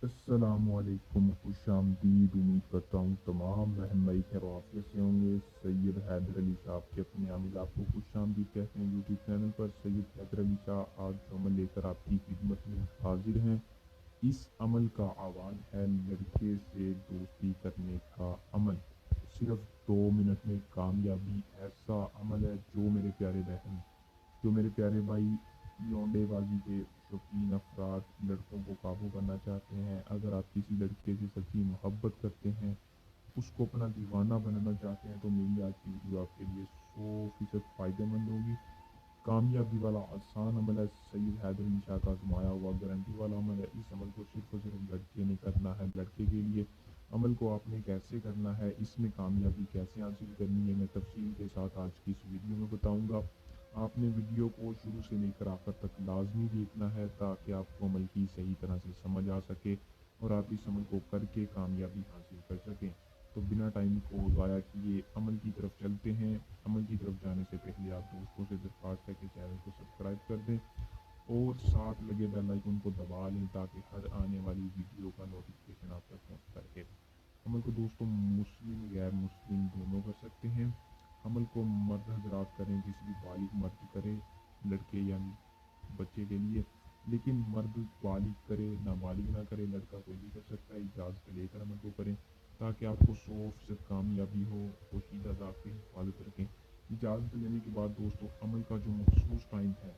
السلام علیکم، خوش آمدید۔ امید کرتا ہوں تمام بہن بھائی خیر و عافیت سے ہوں گے۔ سید حیدر علی صاحب کے اپنے عامل آپ کو خوش آمدید کہتے ہیں یوٹیوب چینل پر۔ سید حیدر علی شاہ آج جو عمل لے کر آپ کی خدمت میں حاضر ہیں، اس عمل کا آغاز ہے لڑکے سے دوستی کرنے کا عمل۔ صرف 2 منٹ میں کامیابی ایسا عمل ہے جو میرے پیارے بہن، جو میرے پیارے بھائی، لونڈے بازی کے شوقین افراد لڑکوں کو قابو کرنا چاہتے ہیں، اگر آپ کسی لڑکے سے سچی محبت کرتے ہیں، اس کو اپنا دیوانہ بنانا چاہتے ہیں، تو میری آج کی ویڈیو آپ کے لیے 100% فائدہ مند ہوگی۔ کامیابی والا آسان عمل ہے، سید حیدر علی شاہ کا آزمایا ہوا گارنٹی والا عمل ہے۔ اس عمل کو صرف اور صرف لڑکے نے کرنا ہے، لڑکے کے لیے۔ عمل کو آپ نے کیسے کرنا ہے، اس میں کامیابی کیسے حاصل کرنی ہے، میں تفصیل کے ساتھ آج کی اس ویڈیو میں بتاؤں گا۔ آپ نے ویڈیو کو شروع سے لے کر آخر تک لازمی دیکھنا ہے تاکہ آپ کو عمل کی صحیح طرح سے سمجھ آ سکے اور آپ اس عمل کو کر کے کامیابی حاصل کر سکیں۔ تو بنا ٹائم کو ضائع کیے عمل کی طرف چلتے ہیں۔ عمل کی طرف جانے سے پہلے آپ دوستوں سے درخواست ہے کہ چینل کو سبسکرائب کر دیں اور ساتھ لگے بیل آئیکن کو دبا لیں تاکہ ہر آنے والی ویڈیو کا نوٹیفیکیشن آپ تک پہنچتا رہے۔ عمل کو دوستوں مسلم غیر مسلم دونوں کر سکتے ہیں۔ عمل کو مرد حضرات کریں، کسی بھی بالغ مرد کرے، لڑکے یعنی بچے کے لیے، لیکن مرد بالغ کرے نابالغ نہ کرے، لڑکا کوئی بھی کر سکتا ہے۔ اجازت لے کر عمل کو کریں تاکہ آپ کو 100% کامیابی ہو، پوشیدہ ذات کی حفاظت رکھیں۔ اجازت لینے کے بعد دوستوں عمل کا جو مخصوص ٹائم ہے،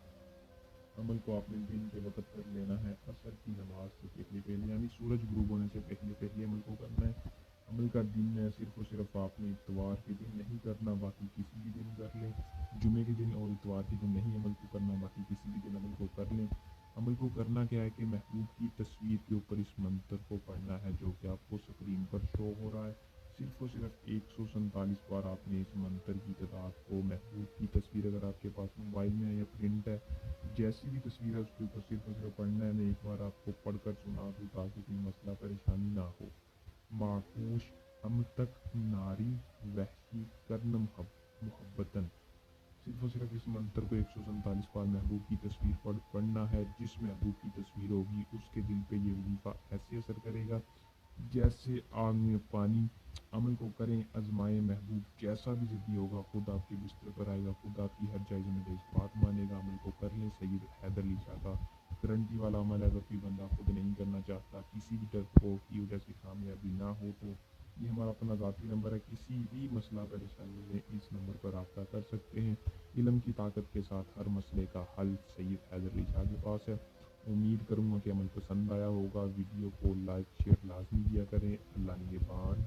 عمل کو آپ نے دن کے وقت کر لینا ہے، عصر کی نماز سے پہلے یعنی سورج غروب ہونے سے پہلے عمل کو کرنا ہے۔ عمل کا دن ہے صرف اور صرف آپ نے اتوار کے دن نہیں کرنا، باقی کسی بھی دن کر لیں۔ جمعے کے دن اور اتوار کے دن نہیں عمل کو کرنا، باقی کسی بھی دن عمل کو کر لیں۔ عمل کو کرنا کیا ہے کہ محبوب کی تصویر کے اوپر اس منتر کو پڑھنا ہے جو کہ آپ کو اسکرین پر شو ہو رہا ہے۔ صرف اور صرف 147 بار آپ نے اس منتر کی تعداد کو، محبوب کی تصویر اگر آپ کے پاس موبائل میں ہے یا پرنٹ ہے، جیسی بھی تصویر ہے اس کے اوپر صرف اور صرف پڑھنا ہے۔ میں ایک بار آپ کو پڑھ کر سنا دوں تاکہ کوئی مسئلہ پریشانی نہ ہو۔ معکوش ہم تک ناری وحشی کرن محبتن، صرف اور صرف اس منتر کو 147 بار محبوب کی تصویر پڑھنا ہے۔ جس محبوب کی تصویر ہوگی اس کے دل پہ یہ وظیفہ ایسے اثر کرے گا جیسے آگ میں پانی۔ عمل کو کریں، آزمائیں، محبوب جیسا بھی ضدی ہوگا خود آپ کے بستر پر آئے گا، خود آپ کی ہر جائز ناجائز بات مانے گا۔ عمل کو کر لیں، سید حیدر علی شاہ کا گارنٹی والا عمل ہے۔ اگر کوئی بندہ خود نہیں کرنا چاہتا، کسی بھی ڈر کی وجہ سے کامیابی نہ ہو، تو یہ ہمارا اپنا ذاتی نمبر ہے، کسی بھی مسئلہ پریشانی میں اس نمبر پر رابطہ کر سکتے ہیں۔ علم کی طاقت کے ساتھ ہر مسئلے کا حل سید حیدر علی شاہ کے پاس ہے۔ امید کروں گا کہ عمل پسند آیا ہوگا۔ ویڈیو کو لائک شیئر لازمی کیا کریں۔ اللہ نگہبان۔